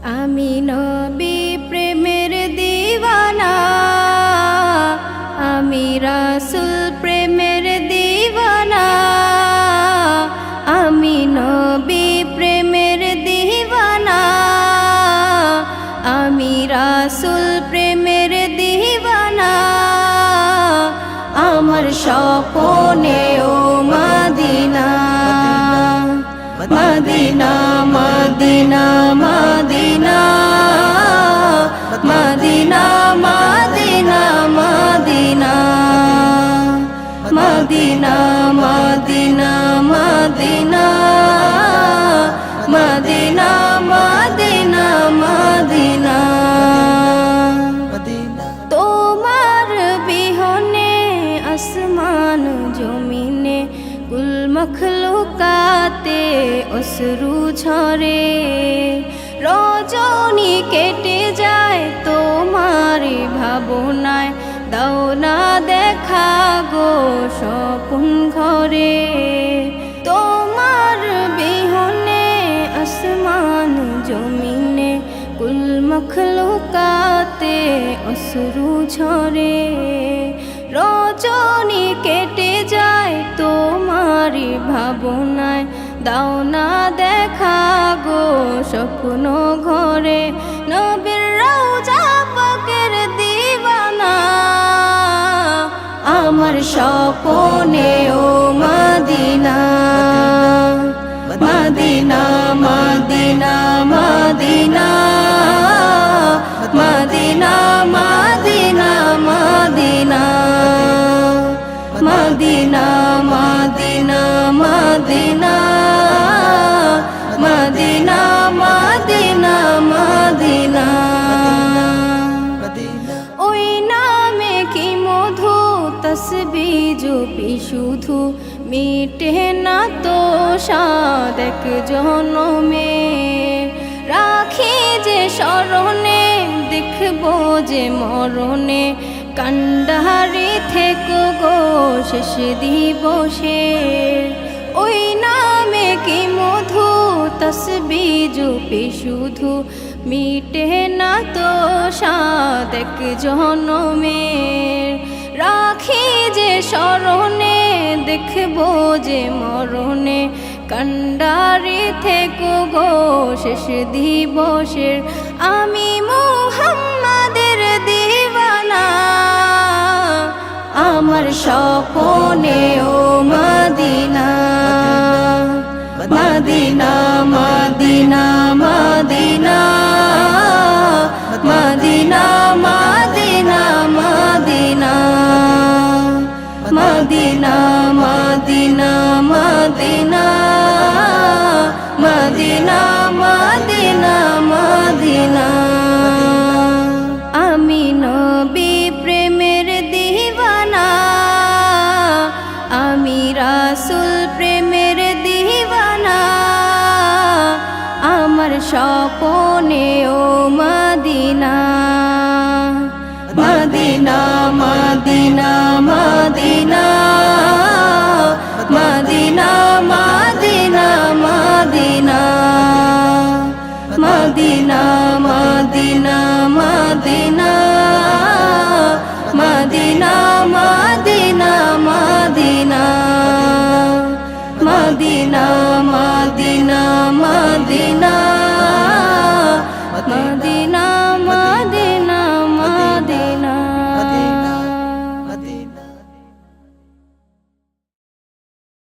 আমি নবী প্রেমের দিওয়ানা, আমি রাসূল প্রেমের দিওয়ানা। আমি নবী প্রেমের দিওয়ানা, আমি রাসূল প্রেমের দিওয়ানা। আমার স্বপ্নে ও মদিনা, মদিনা মদিনা মদিনা মদিনা মদিনা মদিনা মদিনা মদিনা মদিনা মদিনা মদিনা মদিনা। তোমার বিহনে আসমান জমিনে কুল মখলুকাতে অশ্রু ঝরে। রজনী কেটে যায় তোমার ভাবনায়, দাও না দেখা গো স্বপন ঘরে। তোমার বিহনে আসমান জমিনে কুল মখলুকাতে অশ্রু ঝরে। রজনী কেটে যায় তোমার ভাবনায়, দাও না দেখা গো স্বপ্ন ঘরে। নবীর রওজা পাকের দিওয়ানা, আমার স্বপ্নে ও মদিনা, মদিনা মদিনা মদিনা মদিনা মদিনা মদিনা মদিনা মদিনা মদিনা মদিনা মদিনা মদিনা। ওই নামে কি মধু, তসবিহ জপি শুধু, মিটে না তো স্বাদ এক জনমে। রাখি যে স্মরণে, দেখবো যে মরণে, কান্ডারি থেকো গো শেষ দিবসে। ওই নামে কি মধু, তসবিহ জপি শুধু, মিটে না তো স্বাদ এক জনমের। রাখি যে স্মরণে, দেখবো যে মরণে, কান্ডারি থেকো গো শেষ দিবসের। আমি মুহাম্মাদের দিওয়ানা, আমার স্বপ্নে ও মদিনা, মদিনা মদিনা মদিনা মদিনা মদিনা মদিনা মদিনা মদিনা মদিনা মদিনা মদিনা মদিনা। আমি নবী প্রেমের দিওয়ানা, আমি রাসূল প্রেমের দিওয়ানা। আমার স্বপ্নে ও মদিনা, মদিনা মদিনা মদিনা মদিনা মদিনা মদিনা মদিনা মদিনা মদিনা মদিনা মদিনা মদিনা মদিনা মদিনা।